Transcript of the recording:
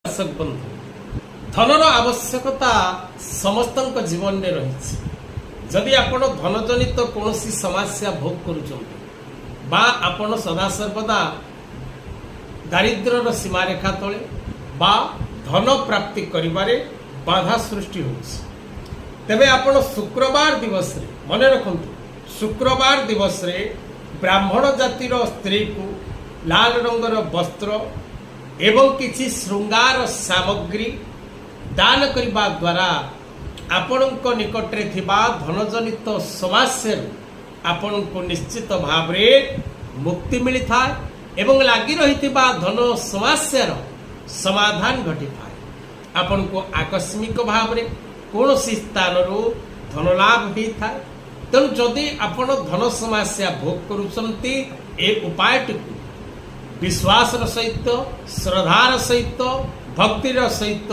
दर्शक बंधु धनर आवश्यकता समस्त जीवन में रही। जदि आपण धन जनित कौन समस्या भोग कर सदा सर्वदा दारिद्र्यर सीमारेखा तले बा धन प्राप्ति करिबारे बाधा सृष्टि होछि, तेबे आपण शुक्रवार दिवस रे मन रखंतु, शुक्रवार दिवस रे ब्राह्मण जातिर स्त्री को लाल रंगर वस्त्र एवं किछि श्रृंगार सामग्री दान करबा द्वारा आपणक निकटरे थिबा धनजनित समस्या आपणको निश्चित भाव रे मुक्ति मिली थाए एवं लागी रहिथिबा धन समस्यार समाधान घटी थाए। आपणको आकस्मिक भाव रे कोनोसी स्थानरू धन लाभ होई थाए। तेणु जदि आपण धन समस्या भोग करूछंती ए उपायटिकु विश्वासर सहित श्रद्धार सहित भक्तिर सहित